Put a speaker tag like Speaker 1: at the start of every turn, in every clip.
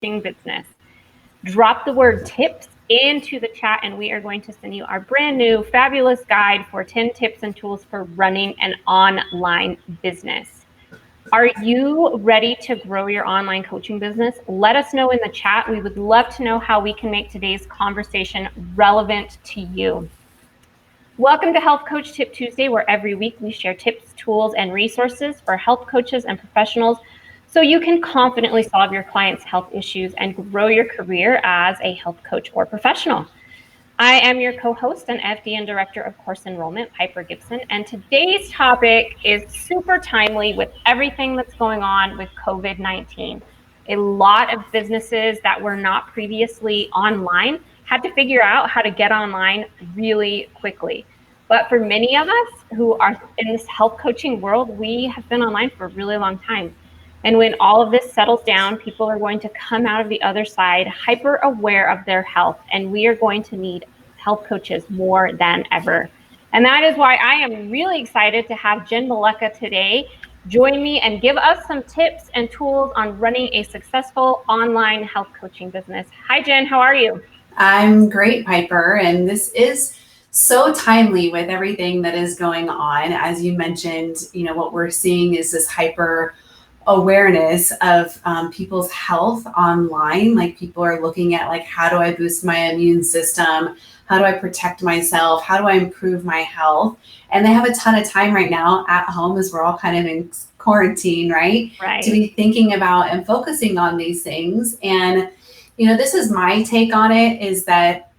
Speaker 1: business. Drop the word tips into the chat and we are going to send you our brand new fabulous guide for 10 tips and tools for running an online business. Are you ready to grow your online coaching business? Let us know in the chat. We would love to know how we can make today's conversation relevant to you. Welcome to Health Coach Tip Tuesday, where every week we share tips, tools, and resources for health coaches and professionals so you can confidently solve your clients' health issues and grow your career as a health coach or professional. I am your co-host and FDN Director of Course Enrollment, Piper Gibson, and today's topic is super timely with everything that's going on with COVID-19. A lot of businesses that were not previously online had to figure out how to get online really quickly. But for many of us who are in this health coaching world, we have been online for a really long time. And when all of this settles down, people are going to come out of the other side hyper aware of their health, and we are going to need health coaches more than ever. And that is why I am really excited to have Jenn Malecha today join me and give us some tips and tools on running a successful online health coaching business. Hi, Jenn, how are you?
Speaker 2: I'm great, Piper, and this is so timely with everything that is going on. As you mentioned, what we're seeing is this hyper awareness of people's health online. Like, people are looking at, like, how do I boost my immune system? How do I protect myself? How do I improve my health? And they have a ton of time right now at home, as we're all kind of in quarantine, right? To be thinking about and focusing on these things. And, this is my take on it, is that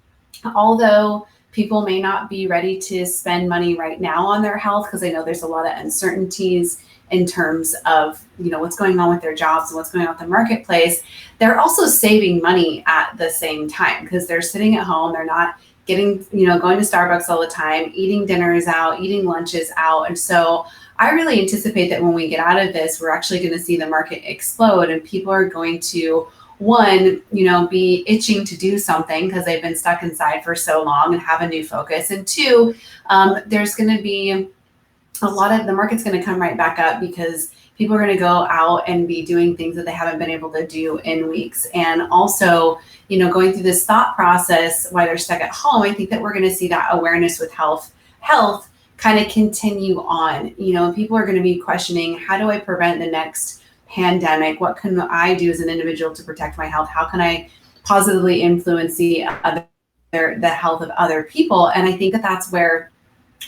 Speaker 2: although people may not be ready to spend money right now on their health, because I know there's a lot of uncertainties in terms of, what's going on with their jobs and what's going on with the marketplace, they're also saving money at the same time, because they're sitting at home. They're not getting, going to Starbucks all the time, eating dinners out, eating lunches out. And so I really anticipate that when we get out of this, we're actually going to see the market explode, and people are going to, one, be itching to do something because they've been stuck inside for so long and have a new focus. And two, there's going to be a lot of, the market's going to come right back up because people are going to go out and be doing things that they haven't been able to do in weeks. And also, going through this thought process while they're stuck at home, I think that we're going to see that awareness with health kind of continue on. People are going to be questioning, how do I prevent the next pandemic? What can I do as an individual to protect my health? How can I positively influence the health of other people? And I think that that's where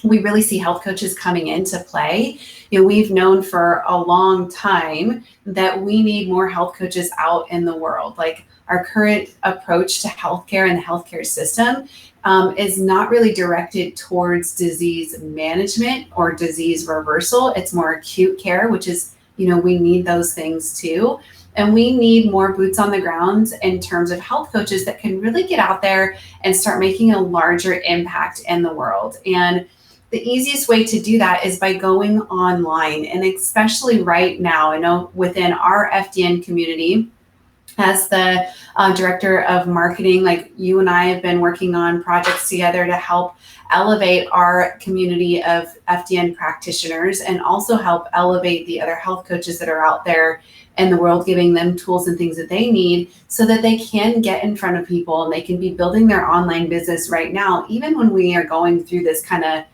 Speaker 2: we really see health coaches coming into play. We've known for a long time that we need more health coaches out in the world. Like, our current approach to healthcare and the healthcare system is not really directed towards disease management or disease reversal. It's more acute care, which is, we need those things too. And we need more boots on the ground in terms of health coaches that can really get out there and start making a larger impact in the world. And the easiest way to do that is by going online. And especially right now, I know within our FDN community, as the director of marketing, like, you and I have been working on projects together to help elevate our community of FDN practitioners and also help elevate the other health coaches that are out there in the world, giving them tools and things that they need so that they can get in front of people and they can be building their online business right now, even when we are going through this kind of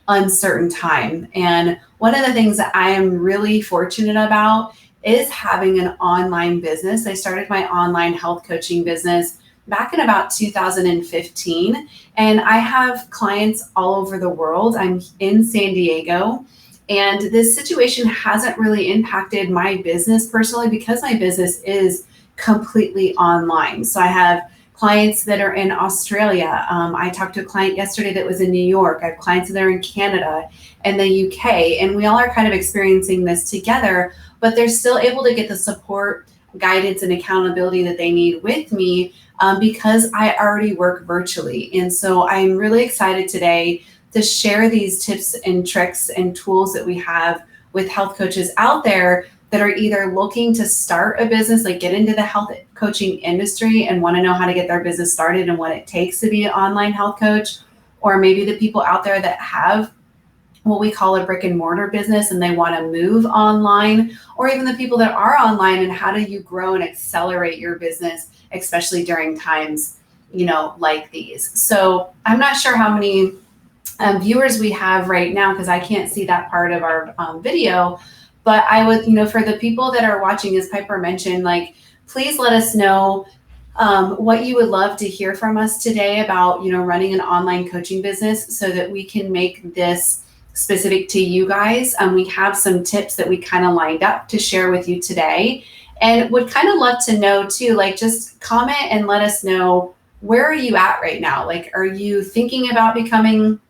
Speaker 2: uncertain time. And one of the things that I am really fortunate about is having an online business. I started my online health coaching business back in about 2015, and I have clients all over the world. I'm in San Diego, and this situation hasn't really impacted my business personally because my business is completely online. So I have clients that are in Australia. I talked to a client yesterday that was in New York. I have clients that are in Canada and the UK, and we all are kind of experiencing this together, but they're still able to get the support, guidance, and accountability that they need with me because I already work virtually. And so I'm really excited today to share these tips and tricks and tools that we have with health coaches out there that are either looking to start a business, like get into the health coaching industry and want to know how to get their business started and what it takes to be an online health coach, or maybe the people out there that have what we call a brick and mortar business and they want to move online, or even the people that are online, and how do you grow and accelerate your business, especially during times, like these. So I'm not sure how many viewers we have right now, because I can't see that part of our video, but I would, for the people that are watching, as Piper mentioned, like, please let us know what you would love to hear from us today about, running an online coaching business, so that we can make this specific to you guys. We have some tips that we kind of lined up to share with you today, and would kind of love to know too, like, just comment and let us know, where are you at right now? Like, are you thinking about becoming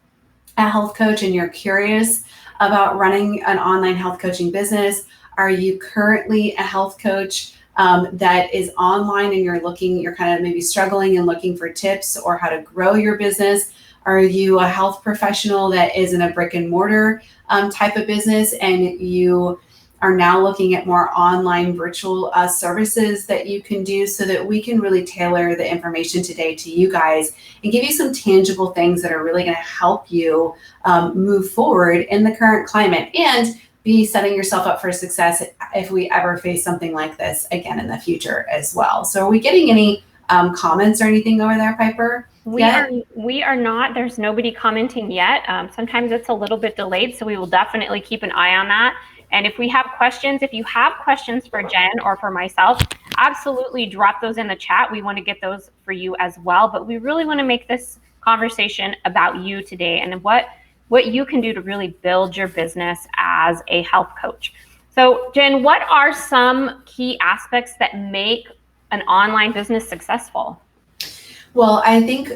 Speaker 2: a health coach and you're curious about running an online health coaching business? Are you currently a health coach that is online and you're kind of maybe struggling and looking for tips or how to grow your business? Are you a health professional that is in a brick and mortar type of business, and you are now looking at more online virtual services that you can do, so that we can really tailor the information today to you guys and give you some tangible things that are really going to help you move forward in the current climate, and be setting yourself up for success if we ever face something like this again in the future as well. So are we getting any comments or anything over there, Piper?
Speaker 1: We are not. There's nobody commenting yet. Sometimes it's a little bit delayed, so we will definitely keep an eye on that. And if you have questions for Jenn or for myself, absolutely drop those in the chat. We want to get those for you as well. But we really want to make this conversation about you today, and what you can do to really build your business as a health coach. So Jenn, what are some key aspects that make an online business successful?
Speaker 2: Well, I think,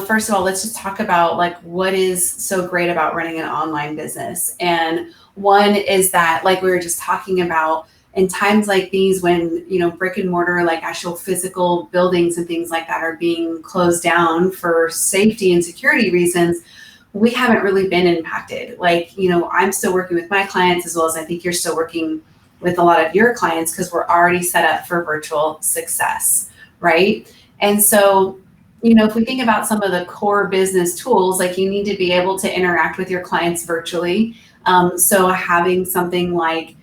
Speaker 2: first of all, let's just talk about like what is so great about running an online business. And one is that, like we were just talking about, in times like these when, brick and mortar, like actual physical buildings and things like that are being closed down for safety and security reasons, we haven't really been impacted. Like, I'm still working with my clients, as well as I think you're still working with a lot of your clients, because we're already set up for virtual success, right? And so, if we think about some of the core business tools, like, you need to be able to interact with your clients virtually. So having something like,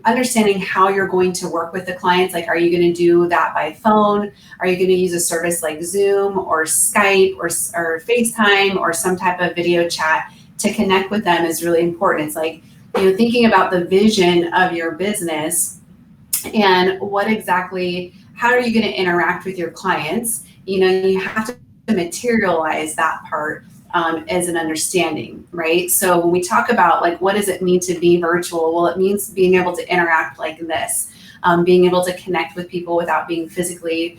Speaker 2: understanding how you're going to work with the clients, like, are you going to do that by phone? Are you going to use a service like Zoom or Skype or FaceTime or some type of video chat to connect with them is really important. It's like, thinking about the vision of your business and how are you going to interact with your clients? You have to materialize that part as an understanding, right? So when we talk about, like, what does it mean to be virtual? Well, it means being able to interact like this, being able to connect with people without being physically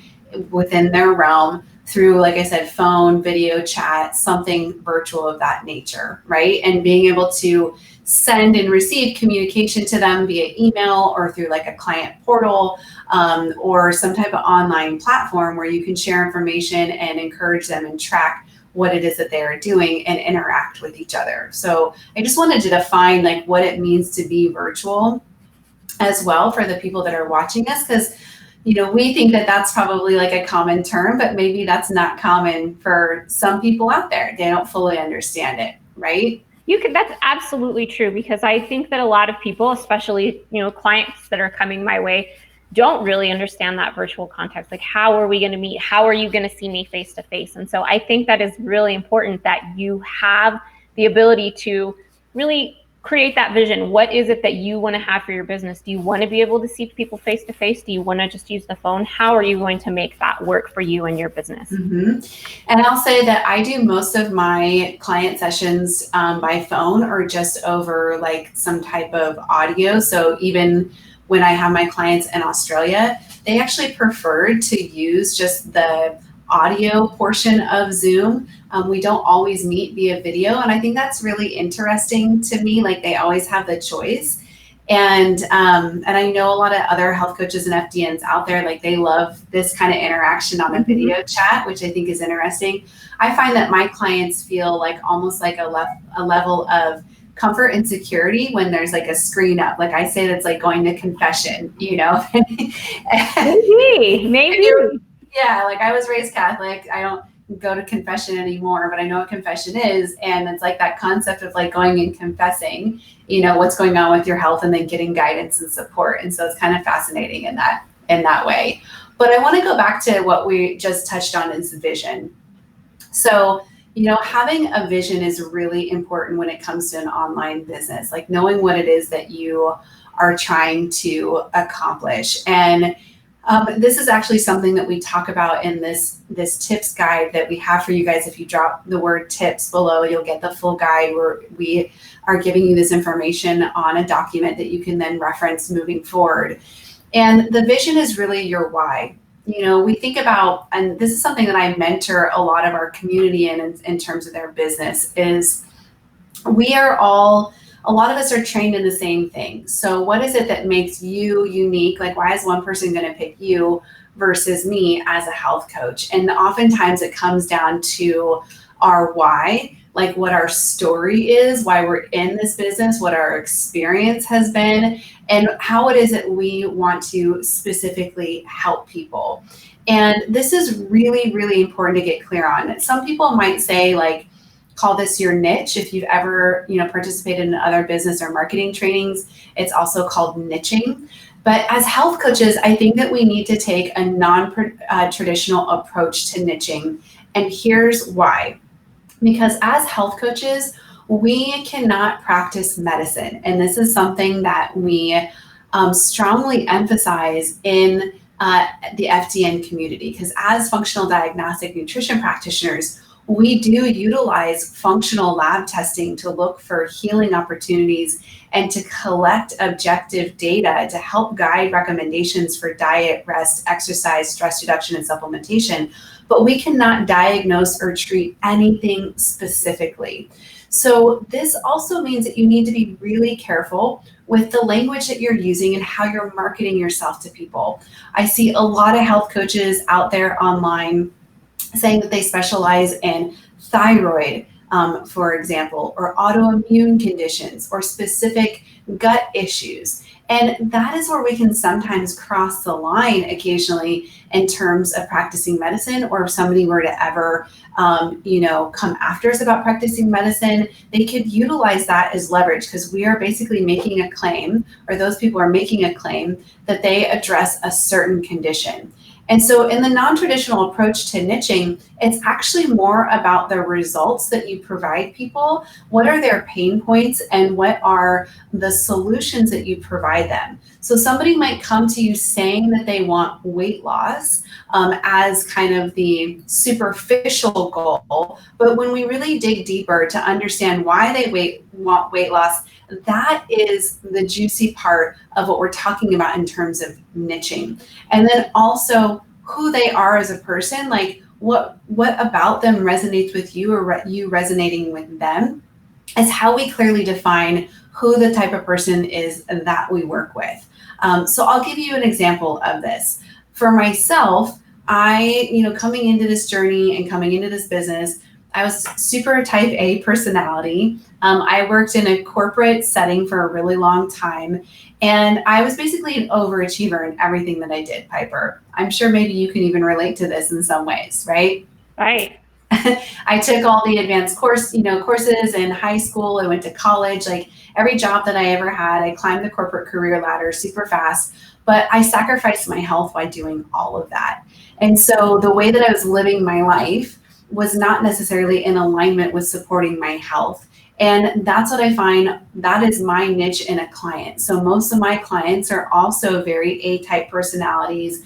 Speaker 2: within their realm through, like I said, phone, video chat, something virtual of that nature, right? And being able to send and receive communication to them via email or through like a client portal, or some type of online platform where you can share information and encourage them and track what it is that they are doing and interact with each other. So I just wanted to define like what it means to be virtual as well for the people that are watching us, because we think that that's probably like a common term, but maybe that's not common for some people out there. They don't fully understand it, right?
Speaker 1: That's absolutely true, because I think that a lot of people, especially, clients that are coming my way, don't really understand that virtual context. Like, how are we going to meet? How are you going to see me face to face? And so I think that is really important that you have the ability to really create that vision. What is it that you want to have for your business? Do you want to be able to see people face to face? Do you want to just use the phone? How are you going to make that work for you and your business?
Speaker 2: Mm-hmm. And I'll say that I do most of my client sessions by phone or just over like some type of audio. So even when I have my clients in Australia, they actually prefer to use just the audio portion of Zoom. We don't always meet via video. And I think that's really interesting to me. Like, they always have the choice. And I know a lot of other health coaches and FDNs out there, like, they love this kind of interaction on a video chat, which I think is interesting. I find that my clients feel like almost like a level of comfort and security when there's like a screen up. Like, I say that's like going to confession,
Speaker 1: Maybe.
Speaker 2: Yeah, like, I was raised Catholic. I don't go to confession anymore, but I know what confession is. And it's like that concept of like going and confessing, what's going on with your health and then getting guidance and support. And so it's kind of fascinating in that way. But I want to go back to what we just touched on is vision. So, having a vision is really important when it comes to an online business, like knowing what it is that you are trying to accomplish. And this is actually something that we talk about in this tips guide that we have for you guys. If you drop the word tips below, you'll get the full guide where we are giving you this information on a document that you can then reference moving forward. And the vision is really your why. We think about, and this is something that I mentor a lot of our community in terms of their business, is a lot of us are trained in the same thing. So what is it that makes you unique? Like, why is one person going to pick you versus me as a health coach? And oftentimes it comes down to our why, like what our story is, why we're in this business, what our experience has been, and how it is that we want to specifically help people. And this is really, really important to get clear on. Some people might say, like, call this your niche. If you've ever, participated in other business or marketing trainings, it's also called niching. But as health coaches, I think that we need to take a non-traditional approach to niching. And here's why. Because as health coaches, we cannot practice medicine. And this is something that we strongly emphasize in the FDN community. Because as functional diagnostic nutrition practitioners, we do utilize functional lab testing to look for healing opportunities and to collect objective data to help guide recommendations for diet, rest, exercise, stress reduction, and supplementation. But we cannot diagnose or treat anything specifically. So this also means that you need to be really careful with the language that you're using and how you're marketing yourself to people. I see a lot of health coaches out there online saying that they specialize in thyroid, for example, or autoimmune conditions or specific gut issues. And that is where we can sometimes cross the line occasionally in terms of practicing medicine, or if somebody were to ever, come after us about practicing medicine, they could utilize that as leverage, because we are basically making a claim, or those people are making a claim that they address a certain condition. And so in the non-traditional approach to niching, it's actually more about the results that you provide people. What are their pain points and what are the solutions that you provide them? So somebody might come to you saying that they want weight loss as kind of the superficial goal. But when we really dig deeper to understand why they want weight loss, that is the juicy part of what we're talking about in terms of niching. And then also who they are as a person, like what about them resonates with you, or you resonating with them, is how we clearly define who the type of person is that we work with. So I'll give you an example of this. For myself, I, coming into this journey and coming into this business, I was super type A personality. I worked in a corporate setting for a really long time, and I was basically an overachiever in everything that I did, Piper. I'm sure maybe you can even relate to this in some ways, right?
Speaker 1: Right.
Speaker 2: I took all the advanced courses in high school. I went to college, like every job that I ever had. I climbed the corporate career ladder super fast, but I sacrificed my health by doing all of that. And so the way that I was living my life was not necessarily in alignment with supporting my health. And that's what I find, that is my niche in a client. So most of my clients are also very A-type personalities,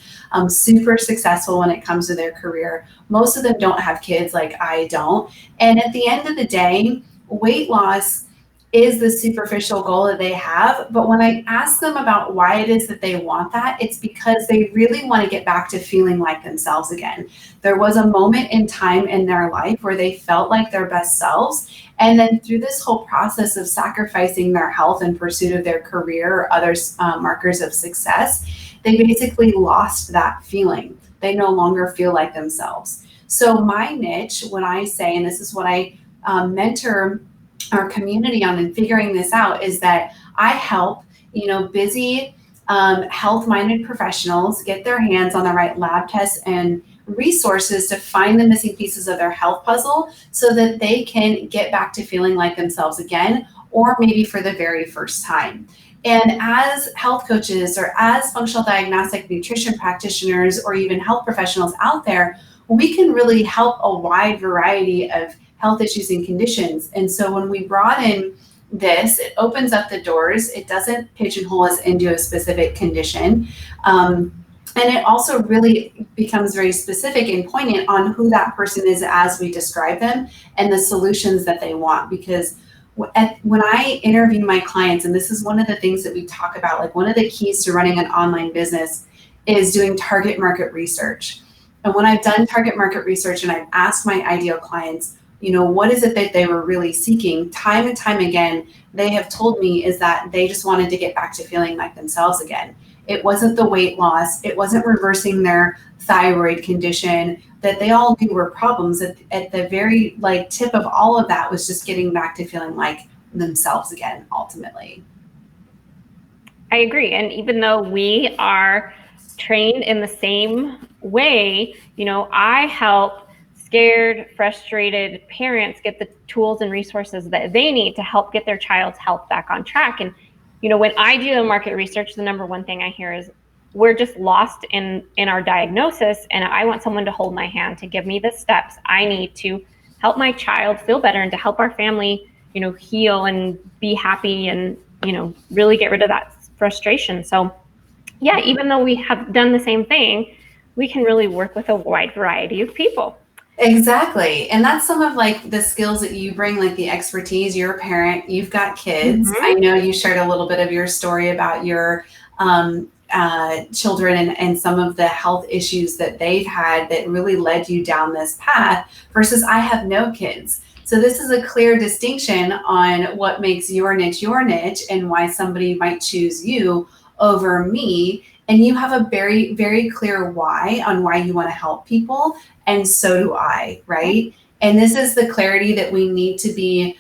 Speaker 2: super successful when it comes to their career. Most of them don't have kids like I don't. And at the end of the day, weight loss is the superficial goal that they have. But when I ask them about why it is that they want that, it's because they really want to get back to feeling like themselves again. There was a moment in time in their life where they felt like their best selves. And then through this whole process of sacrificing their health in pursuit of their career or other markers of success, they basically lost that feeling. They no longer feel like themselves. So my niche, when I say, and this is what I mentor our community on and figuring this out, is that I help, busy, health-minded professionals get their hands on the right lab tests and resources to find the missing pieces of their health puzzle so that they can get back to feeling like themselves again, or maybe for the very first time. And as health coaches or as functional diagnostic nutrition practitioners or even health professionals out there, we can really help a wide variety of health issues and conditions. And so when we broaden this, it opens up the doors. It doesn't pigeonhole us into a specific condition. And it also really becomes very specific and poignant on who that person is as we describe them and the solutions that they want. Because when I interview my clients, and this is one of the things that we talk about, like one of the keys to running an online business is doing target market research. And when I've done target market research and I've asked my ideal clients, what is it that they were really seeking? Time and time again, they have told me is that they just wanted to get back to feeling like themselves again. It wasn't the weight loss. It wasn't reversing their thyroid condition that they all knew were problems. At the very tip of all of that was just getting back to feeling like themselves again, ultimately.
Speaker 1: I agree. And even though we are trained in the same way, I help scared, frustrated parents get the tools and resources that they need to help get their child's health back on track. And when I do the market research, the number one thing I hear is we're just lost in our diagnosis, and I want someone to hold my hand to give me the steps I need to help my child feel better and to help our family, heal and be happy and, really get rid of that frustration. So yeah, even though we have done the same thing, we can really work with a wide variety of people.
Speaker 2: Exactly. And that's some of the skills that you bring, the expertise. You're a parent, you've got kids.
Speaker 1: Mm-hmm.
Speaker 2: I know you shared a little bit of your story about your children and some of the health issues that they've had that really led you down this path versus I have no kids. So this is a clear distinction on what makes your niche and why somebody might choose you over me. And you have a very, very clear why on why you want to help people. And so do I, right? And this is the clarity that we need to be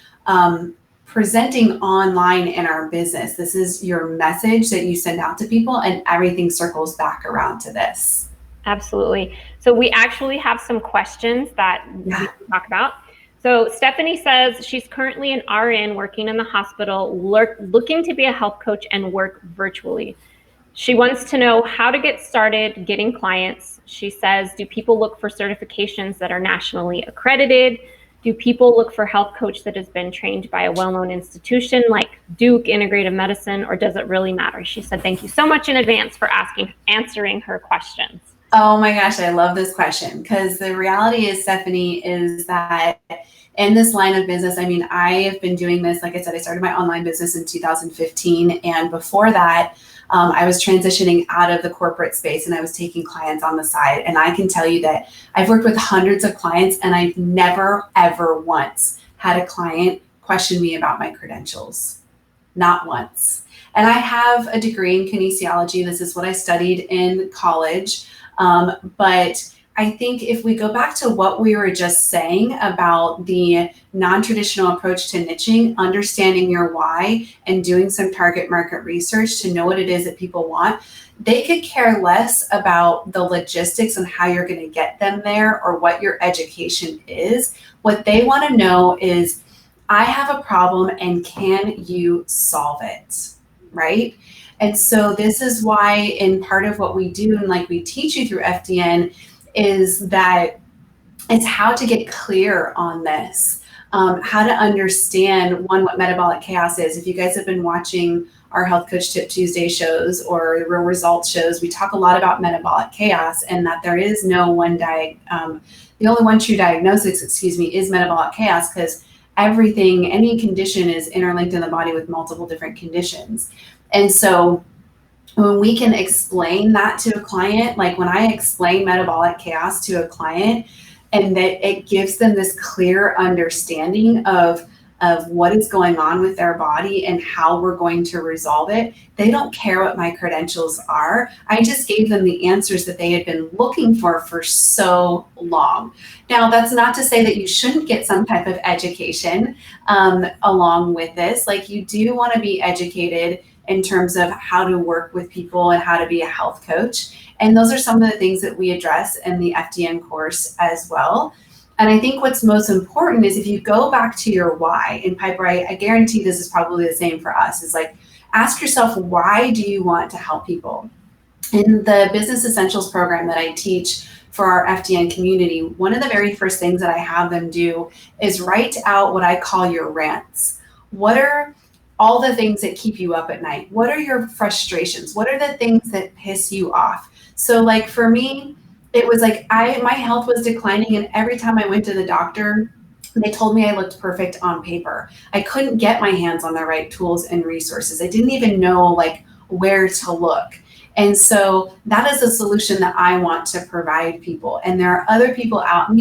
Speaker 2: presenting online in our business. This is your message that you send out to people, and everything circles back around to this.
Speaker 1: Absolutely. So we actually have some questions that we can talk about. So Stephanie says she's currently an RN working in the hospital, looking to be a health coach and work virtually. She wants to know how to get started getting clients. She says, do people look for certifications that are nationally accredited? Do people look for health coach that has been trained by a well-known institution like Duke Integrative Medicine, or does it really matter? She said, thank you so much in advance for answering her questions.
Speaker 2: Oh my gosh, I love this question because the reality is, Stephanie, is that in this line of business, I have been doing this, like I said, I started my online business in 2015. And before that, I was transitioning out of the corporate space and I was taking clients on the side. And I can tell you that I've worked with hundreds of clients and I've never, ever once had a client question me about my credentials. Not once. And I have a degree in kinesiology. This is what I studied in college. But I think if we go back to what we were just saying about the non-traditional approach to niching, understanding your why and doing some target market research to know what it is that people want, they could care less about the logistics and how you're going to get them there or what your education is. What they want to know is, I have a problem and can you solve it, right? And so this is why in part of what we do and we teach you through FDN is that it's how to get clear on this, how to understand, one, what metabolic chaos is. If you guys have been watching our Health Coach Tip Tuesday shows or the Real Results shows, we talk a lot about metabolic chaos and that there is no the only one true diagnosis, is metabolic chaos, because everything, any condition is interlinked in the body with multiple different conditions. And so when we can explain that to a client, like when I explain metabolic chaos to a client, and that it gives them this clear understanding of what is going on with their body and how we're going to resolve it, they don't care what my credentials are. I just gave them the answers that they had been looking for so long. Now, that's not to say that you shouldn't get some type of education along with this. You do want to be educated in terms of how to work with people and how to be a health coach. And those are some of the things that we address in the FDN course as well. And I think what's most important is if you go back to your why, and Piper, I guarantee this is probably the same for us, is like, ask yourself, why do you want to help people? In the Business Essentials program that I teach for our FDN community, one of the very first things that I have them do is write out what I call your rants. What are all the things that keep you up at night? What are your frustrations? What are the things that piss you off? So like for me, it was like my health was declining, and every time I went to the doctor, they told me I looked perfect on paper. I couldn't get my hands on the right tools and resources. I didn't even know like where to look. And so that is a solution that I want to provide people. And there are other people out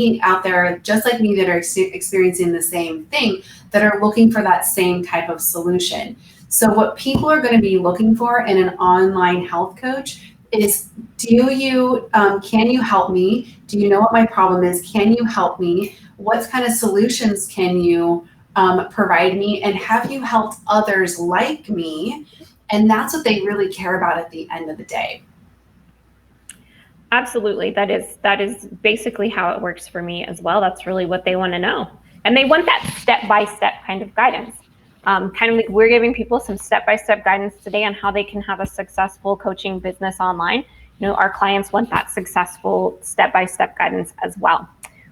Speaker 2: there just like me that are experiencing the same thing, that are looking for that same type of solution. So what people are going to be looking for in an online health coach is, can you help me? Do you know what my problem is? Can you help me? What kind of solutions can you provide me? And have you helped others like me? And that's what they really care about at the end of the day.
Speaker 1: Absolutely. That is basically how it works for me as well. That's really what they want to know. And they want that step-by-step kind of guidance. Kind of like we're giving people some step-by-step guidance today on how they can have a successful coaching business online. You know, our clients want that successful step-by-step guidance as well.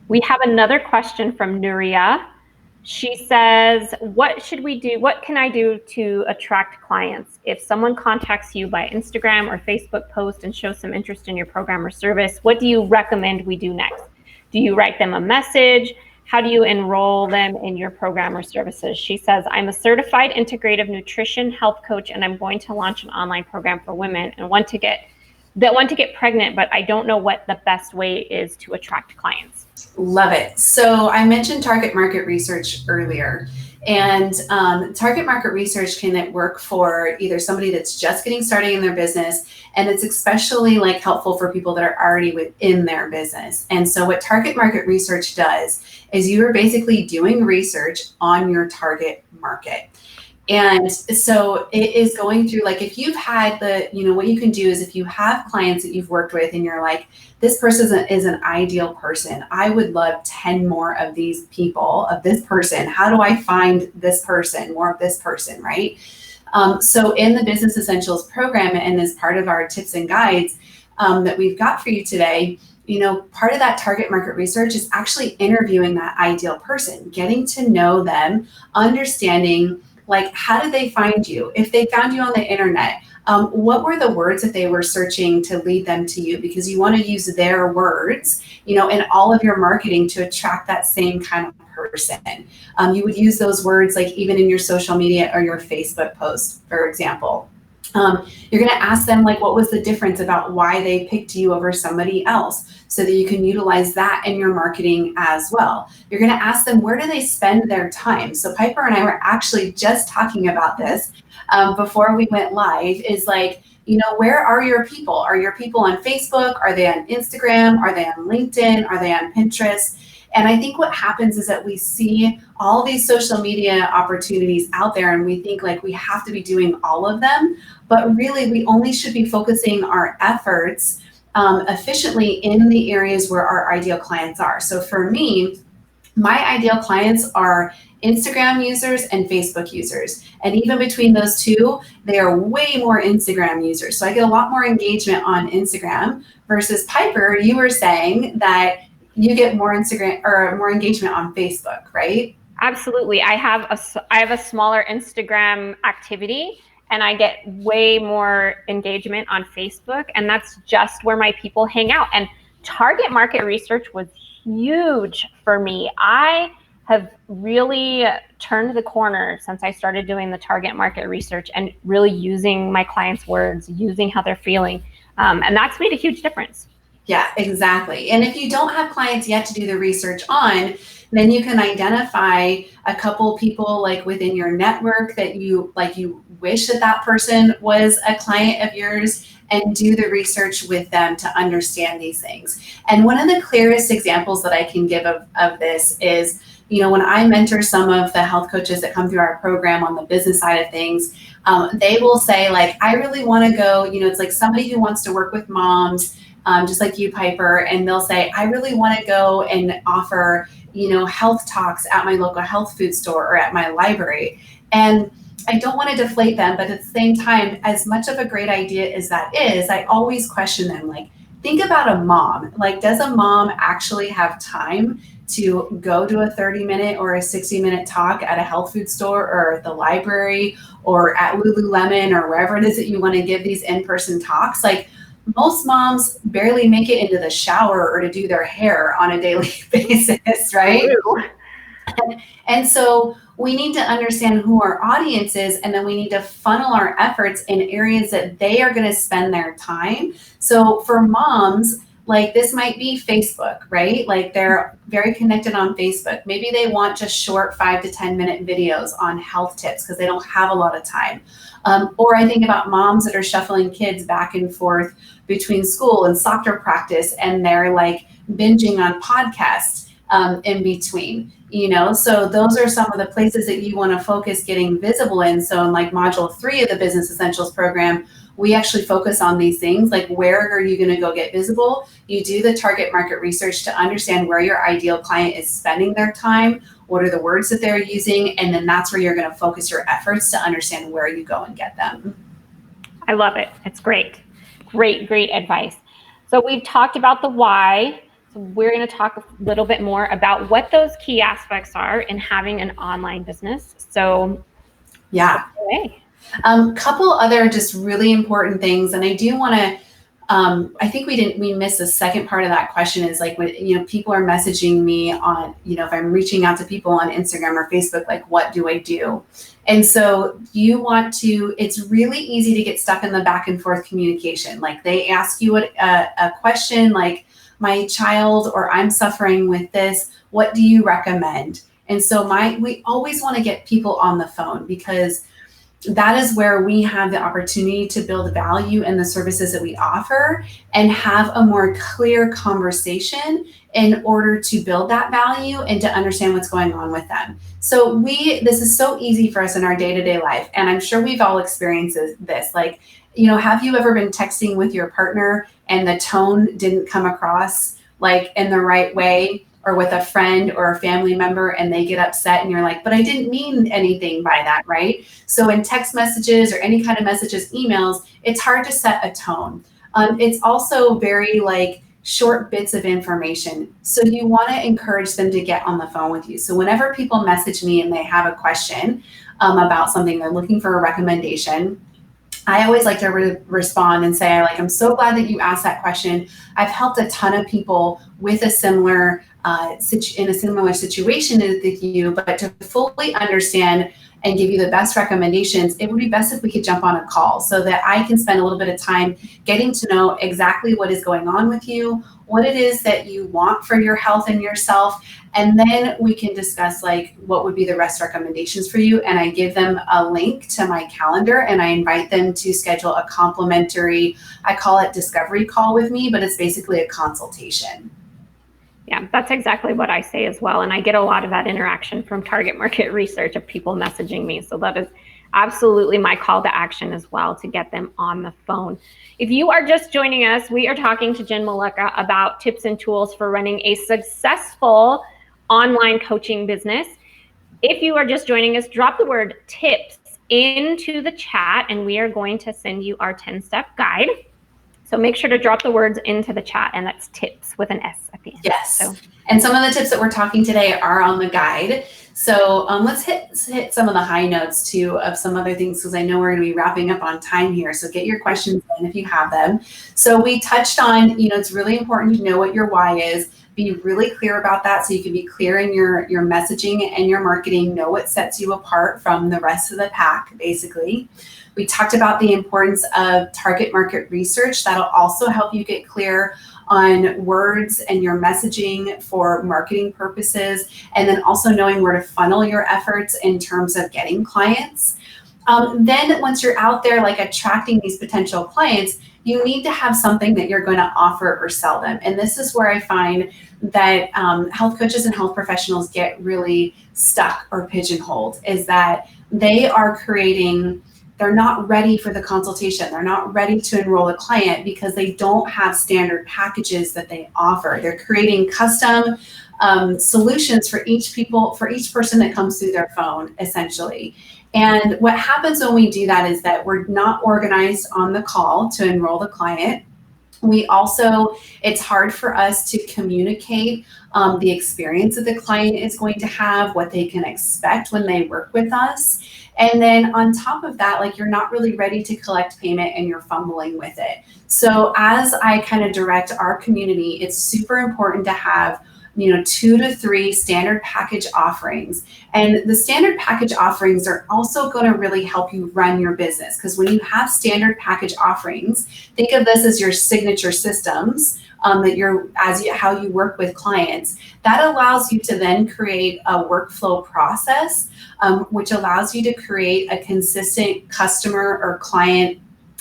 Speaker 1: We have another question from Nuria. She says, what should we do? What can I do to attract clients? If someone contacts you by Instagram or Facebook post and shows some interest in your program or service, what do you recommend we do next? Do you write them a message? How do you enroll them in your program or services? She says, I'm a certified integrative nutrition health coach, and I'm going to launch an online program for women and want to get pregnant, but I don't know what the best way is to attract clients.
Speaker 2: Love it. So I mentioned target market research earlier, and target market research can work for either somebody that's just getting started in their business, and it's especially like helpful for people that are already within their business. And so what target market research does is you are basically doing research on your target market. And so it is going through, like, if you've had what you can do is, if you have clients that you've worked with and you're like, this person is an ideal person, I would love 10 more of these people, of this person. How do I find this person, more of this person, right? So in the Business Essentials program, and as part of our tips and guides that we've got for you today, part of that target market research is actually interviewing that ideal person, getting to know them, understanding, like, how did they find you? If they found you on the internet, what were the words that they were searching to lead them to you? Because you want to use their words, in all of your marketing to attract that same kind of person. You would use those words, like, even in your social media or your Facebook post, for example. You're going to ask them, like, what was the difference about why they picked you over somebody else, so that you can utilize that in your marketing as well. You're going to ask them, where do they spend their time? So Piper and I were actually just talking about this before we went live, is like, where are your people? Are your people on Facebook? Are they on Instagram? Are they on LinkedIn? Are they on Pinterest? And I think what happens is that we see all these social media opportunities out there, and we think like we have to be doing all of them, but really we only should be focusing our efforts efficiently in the areas where our ideal clients are. So for me, my ideal clients are Instagram users and Facebook users. And even between those two, they are way more Instagram users. So I get a lot more engagement on Instagram versus Piper. You were saying that you get more Instagram or more engagement on Facebook, right?
Speaker 1: Absolutely. I have a smaller Instagram activity, and I get way more engagement on Facebook, and that's just where my people hang out. And target market research was huge for me. I have really turned the corner since I started doing the target market research and really using my clients' words, using how they're feeling. And that's made a huge difference.
Speaker 2: Yeah, exactly. And if you don't have clients yet to do the research on, then you can identify a couple people, like, within your network that you wish that person was a client of yours, and do the research with them to understand these things. And one of the clearest examples that I can give of this is, when I mentor some of the health coaches that come through our program on the business side of things, They will say like, I really want to go, it's like somebody who wants to work with moms, just like you, Piper, and they'll say, I really want to go and offer, health talks at my local health food store or at my library. And I don't want to deflate them, but at the same time, as much of a great idea as that is, I always question them, like, think about a mom. Like, does a mom actually have time to go to a 30-minute or a 60-minute talk at a health food store or the library or at Lululemon or wherever it is that you want to give these in-person talks? Like, most moms barely make it into the shower or to do their hair on a daily basis, right? And so we need to understand who our audience is, and then we need to funnel our efforts in areas that they are going to spend their time. So for moms, like this might be Facebook, right? Like they're very connected on Facebook. Maybe they want just short 5 to 10 minute videos on health tips because they don't have a lot of time. Or I think about moms that are shuffling kids back and forth between school and soccer practice, and they're like binging on podcasts in between. So those are some of the places that you want to focus getting visible in. So in like module 3 of the Business Essentials program, we actually focus on these things, like where are you going to go get visible? You do the target market research to understand where your ideal client is spending their time, what are the words that they're using, and then that's where you're going to focus your efforts to understand where you go and get them.
Speaker 1: I love it. It's great. Great advice. So we've talked about the why. So we're going to talk a little bit more about what those key aspects are in having an online business. So
Speaker 2: yeah. Couple other just really important things. And I do want to, I think we missed the second part of that question is like, when, people are messaging me on, if I'm reaching out to people on Instagram or Facebook, like, what do I do? And so it's really easy to get stuck in the back and forth communication. Like they ask you a question like, my child or I'm suffering with this, what do you recommend? And so we always want to get people on the phone because that is where we have the opportunity to build value in the services that we offer and have a more clear conversation in order to build that value and to understand what's going on with them. So this is so easy for us in our day-to-day life. And I'm sure we've all experienced this. Like, have you ever been texting with your partner and the tone didn't come across like in the right way, or with a friend or a family member and they get upset and you're like, but I didn't mean anything by that, right? So in text messages or any kind of messages, emails, it's hard to set a tone. It's also very like short bits of information. So you want to encourage them to get on the phone with you. So whenever people message me and they have a question about something, they're looking for a recommendation, I always like to respond and say, I'm so glad that you asked that question. I've helped a ton of people with a similar in a similar situation with you, but to fully understand and give you the best recommendations, it would be best if we could jump on a call so that I can spend a little bit of time getting to know exactly what is going on with you, what it is that you want for your health and yourself, and then we can discuss like what would be the best recommendations for you. And I give them a link to my calendar and I invite them to schedule a complimentary, I call it discovery call with me, but it's basically a consultation.
Speaker 1: Yeah, that's exactly what I say as well. And I get a lot of that interaction from target market research of people messaging me. So that is absolutely my call to action as well, to get them on the phone. If you are just joining us, we are talking to Jenn Malecha about tips and tools for running a successful online coaching business. If you are just joining us, drop the word tips into the chat and we are going to send you our 10-step guide. So make sure to drop the words into the chat, and that's tips with an S at the end.
Speaker 2: Yes.
Speaker 1: So.
Speaker 2: And some of the tips that we're talking today are on the guide. So let's hit some of the high notes too of some other things, because I know we're going to be wrapping up on time here. So get your questions in if you have them. So we touched on, it's really important to know what your why is. Be really clear about that so you can be clear in your messaging and your marketing, know what sets you apart from the rest of the pack, basically. We talked about the importance of target market research. That'll also help you get clear on words and your messaging for marketing purposes, and then also knowing where to funnel your efforts in terms of getting clients. Then once you're out there like attracting these potential clients, you need to have something that you're going to offer or sell them. And this is where I find that health coaches and health professionals get really stuck or pigeonholed, is that they are creating they're not ready for the consultation. They're not ready to enroll a client because they don't have standard packages that they offer. They're creating custom solutions for each person that comes through their phone, essentially. And what happens when we do that is that we're not organized on the call to enroll the client. It's hard for us to communicate the experience that the client is going to have, what they can expect when they work with us. And then on top of that, like, you're not really ready to collect payment and you're fumbling with it. So as I kind of direct our community, it's super important to have 2 to 3 standard package offerings. And the standard package offerings are also going to really help you run your business, because when you have standard package offerings, think of this as your signature systems how you work with clients. That allows you to then create a workflow process, which allows you to create a consistent customer or client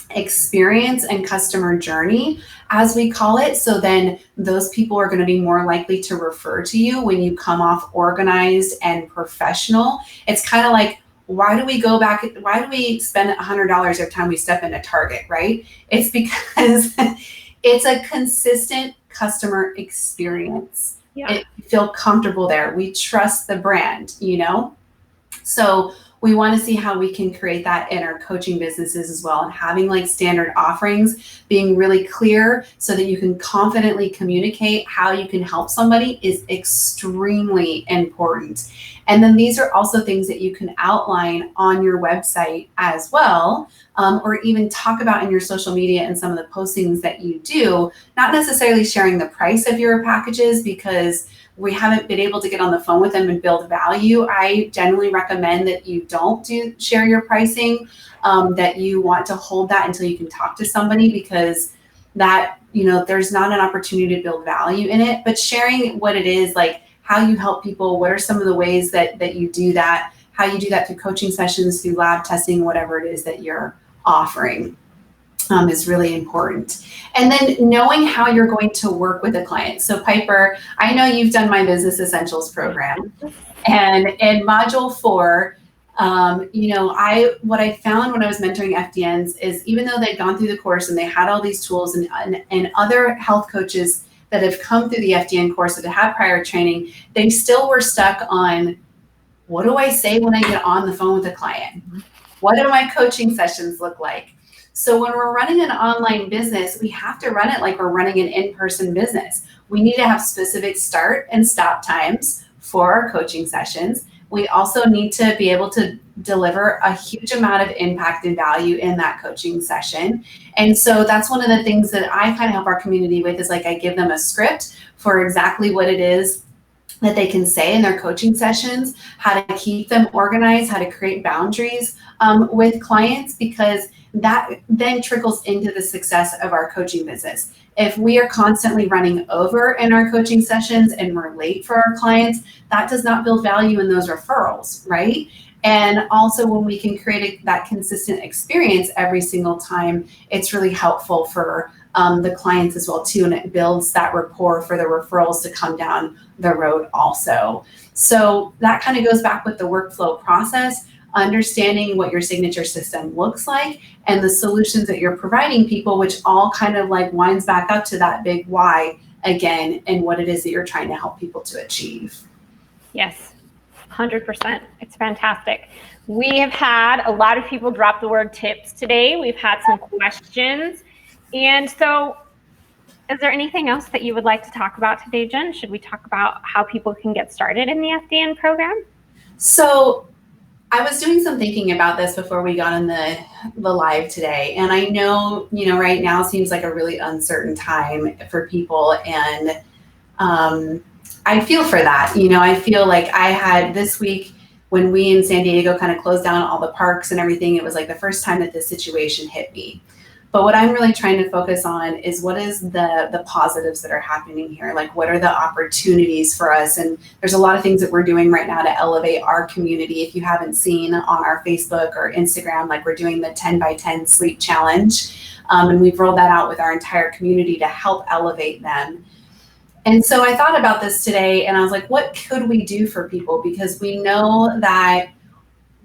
Speaker 2: experience and customer journey, as we call it. So then those people are going to be more likely to refer to you when you come off organized and professional. It's kind of like, why do we spend $100 every time we step into Target, right? It's because it's a consistent customer experience.
Speaker 1: Yeah.
Speaker 2: You feel comfortable there. We trust the brand, So we want to see how we can create that in our coaching businesses as well, and having like standard offerings, being really clear so that you can confidently communicate how you can help somebody is extremely important. And then these are also things that you can outline on your website as well, or even talk about in your social media and some of the postings that you do, not necessarily sharing the price of your packages because we haven't been able to get on the phone with them and build value. I generally recommend that you don't share your pricing, that you want to hold that until you can talk to somebody, because that, there's not an opportunity to build value in it. But sharing what it is, like how you help people, what are some of the ways that you do that, how you do that through coaching sessions, through lab testing, whatever it is that you're offering. Is really important. And then knowing how you're going to work with a client. So Piper, I know you've done my Business Essentials program, and in module 4, what I found when I was mentoring FDNs is, even though they'd gone through the course and they had all these tools, and other health coaches that have come through the FDN course that have prior training, they still were stuck on, what do I say when I get on the phone with a client? What do my coaching sessions look like? So when we're running an online business, we have to run it like we're running an in-person business. We need to have specific start and stop times for our coaching sessions. We also need to be able to deliver a huge amount of impact and value in that coaching session. And so that's one of the things that I kind of help our community with, is like I give them a script for exactly what it is that they can say in their coaching sessions, how to keep them organized, how to create boundaries with clients, because that then trickles into the success of our coaching business. If we are constantly running over in our coaching sessions and we're late for our clients, that does not build value in those referrals, right? And also, when we can create that consistent experience every single time, it's really helpful for the clients as well too, and it builds that rapport for the referrals to come down the road also. So that kind of goes back with the workflow process, understanding what your signature system looks like and the solutions that you're providing people, which all kind of like winds back up to that big why again, and what it is that you're trying to help people to achieve.
Speaker 1: Yes, 100%. It's fantastic. We have had a lot of people drop the word tips today. We've had some questions. And so is there anything else that you would like to talk about today, Jen? Should we talk about how people can get started in the FDN program?
Speaker 2: So I was doing some thinking about this before we got on the live today. And I know, right now seems like a really uncertain time for people. And I feel for that. I feel like I had this week, when we in San Diego kind of closed down all the parks and everything, it was like the first time that this situation hit me. But what I'm really trying to focus on is, what is the positives that are happening here? Like, what are the opportunities for us? And there's a lot of things that we're doing right now to elevate our community. If you haven't seen on our Facebook or Instagram, like, we're doing the 10 by 10 sleep challenge. And we've rolled that out with our entire community to help elevate them. And so I thought about this today, and I was like, what could we do for people? Because we know that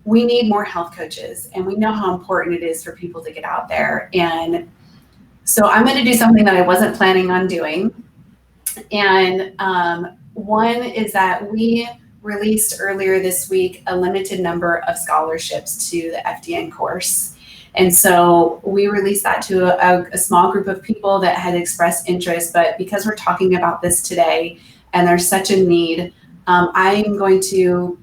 Speaker 2: we need more health coaches, and we know how important it is for people to get out there. And so I'm going to do something that I wasn't planning on doing. And one is that we released earlier this week a limited number of scholarships to the FDN course. And so we released that to a small group of people that had expressed interest. But because we're talking about this today and there's such a need, I'm going to,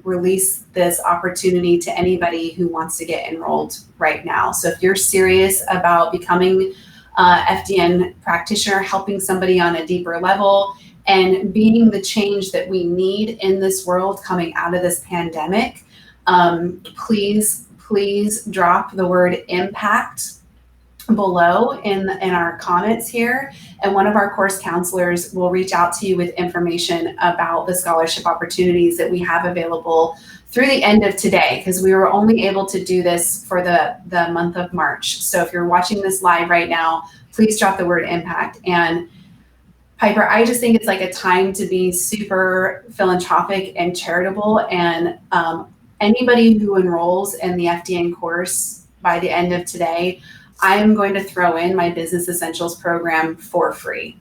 Speaker 2: release this opportunity to anybody who wants to get enrolled right now. So if you're serious about becoming FDN practitioner, helping somebody on a deeper level, and being the change that we need in this world coming out of this pandemic, please drop the word impact below in our comments here, and one of our course counselors will reach out to you with information about the scholarship opportunities that we have available through the end of today, because we were only able to do this for the month of March. So if you're watching this live right now, please drop the word impact. And Piper, I just think it's like a time to be super philanthropic and charitable, and anybody who enrolls in the FDN course by the end of today, I am going to throw in my Business Essentials program for free.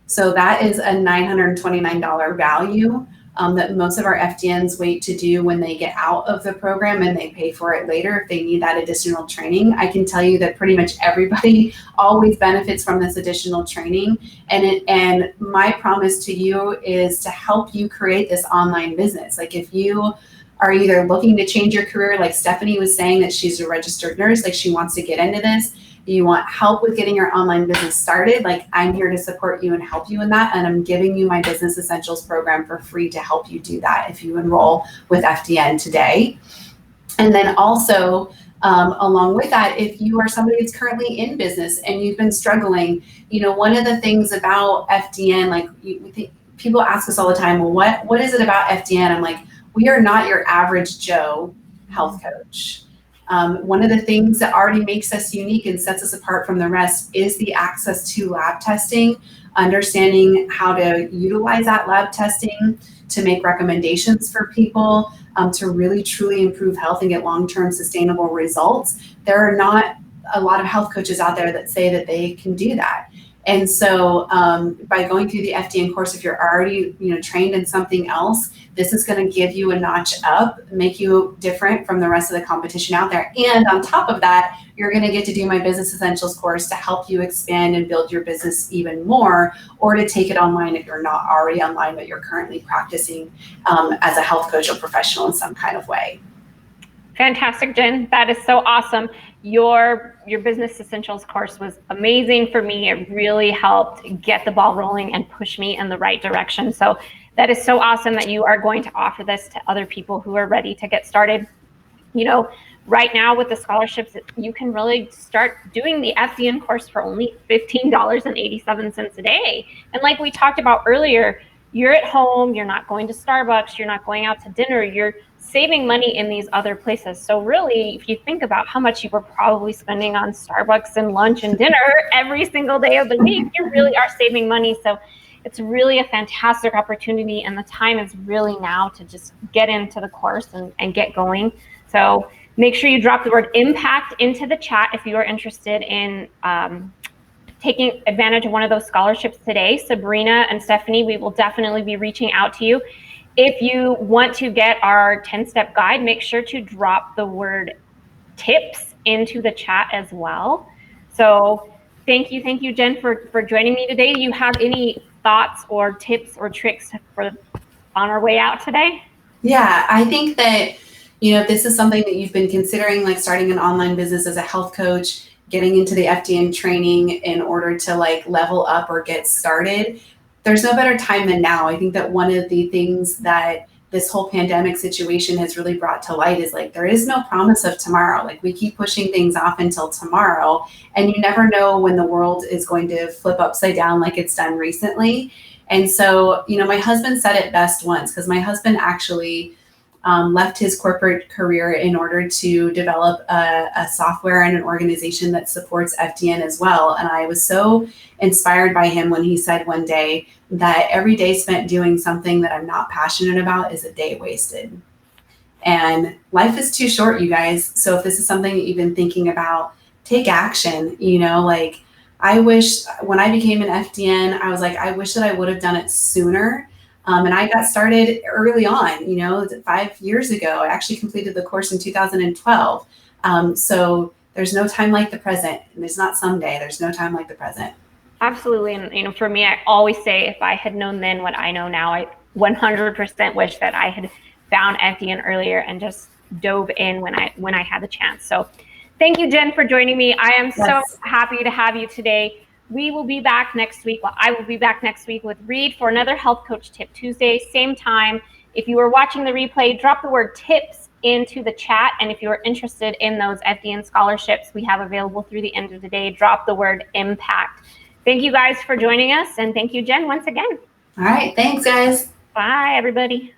Speaker 2: So that is a $929 value that most of our FDNs wait to do when they get out of the program, and they pay for it later if they need that additional training. I can tell you that pretty much everybody always benefits from this additional training. And my promise to you is to help you create this online business. Like if you are either looking to change your career, like Stephanie was saying that she's a registered nurse, like she wants to get into this, you want help with getting your online business started, like I'm here to support you and help you in that. And I'm giving you my Business Essentials program for free to help you do that if you enroll with FDN today. And then also, along with that, if you are somebody that's currently in business and you've been struggling, one of the things about FDN, like people ask us all the time, well, what is it about FDN? I'm like, we are not your average Joe health coach. One of the things that already makes us unique and sets us apart from the rest is the access to lab testing, understanding how to utilize that lab testing to make recommendations for people, to really truly improve health and get long-term sustainable results. There are not a lot of health coaches out there that say that they can do that. And so by going through the FDN course, if you're already trained in something else, this is going to give you a notch up, make you different from the rest of the competition out there. And on top of that, you're going to get to do my Business Essentials course to help you expand and build your business even more, or to take it online if you're not already online, but you're currently practicing as a health coach or professional in some kind of way.
Speaker 1: Fantastic, Jen. That is so awesome. Your Business Essentials course was amazing for me. It really helped get the ball rolling and push me in the right direction. So that is so awesome that you are going to offer this to other people who are ready to get started. Right now with the scholarships, you can really start doing the FDN course for only $15.87 a day. And like we talked about earlier, you're at home, you're not going to Starbucks, you're not going out to dinner, you're saving money in these other places. So really, if you think about how much you were probably spending on Starbucks and lunch and dinner every single day of the week, you really are saving money. So it's really a fantastic opportunity, and the time is really now to just get into the course and get going. So make sure you drop the word impact into the chat if you are interested in taking advantage of one of those scholarships today. Sabrina and Stephanie, we will definitely be reaching out to you. If you want to get our 10-step guide, make sure to drop the word tips into the chat as well. So thank you, Jen, for joining me today. Do you have any thoughts or tips or tricks on our way out today?
Speaker 2: Yeah, I think that, if this is something that you've been considering, like starting an online business as a health coach, getting into the FDN training in order to level up or get started, there's no better time than now. I think that one of the things that this whole pandemic situation has really brought to light is there is no promise of tomorrow. We keep pushing things off until tomorrow, and you never know when the world is going to flip upside down like it's done recently. And so, my husband said it best once, because my husband actually left his corporate career in order to develop a software and an organization that supports FDN as well. And I was so inspired by him when he said one day that every day spent doing something that I'm not passionate about is a day wasted. And life is too short, you guys. So if this is something that you've been thinking about, take action. You know, like I wish when I became an FDN, I was like, I wish that I would have done it sooner. And I got started early on, you know, 5 years ago. I actually completed the course in 2012. So there's no time like the present. And there's not someday. There's no time like the present.
Speaker 1: Absolutely. And, you know, for me, I always say if I had known then what I know now, I 100% wish that I had found FDN earlier and just dove in when I had the chance. So thank you, Jenn, for joining me. I am so happy to have you today. We will be back next week. Well, I will be back next week with Reed for another Health Coach Tip Tuesday, same time. If you are watching the replay, drop the word tips into the chat. And if you are interested in those FDN scholarships we have available through the end of the day, drop the word impact. Thank you guys for joining us. And thank you, Jenn, once again.
Speaker 2: All right. Thanks, guys.
Speaker 1: Bye, everybody.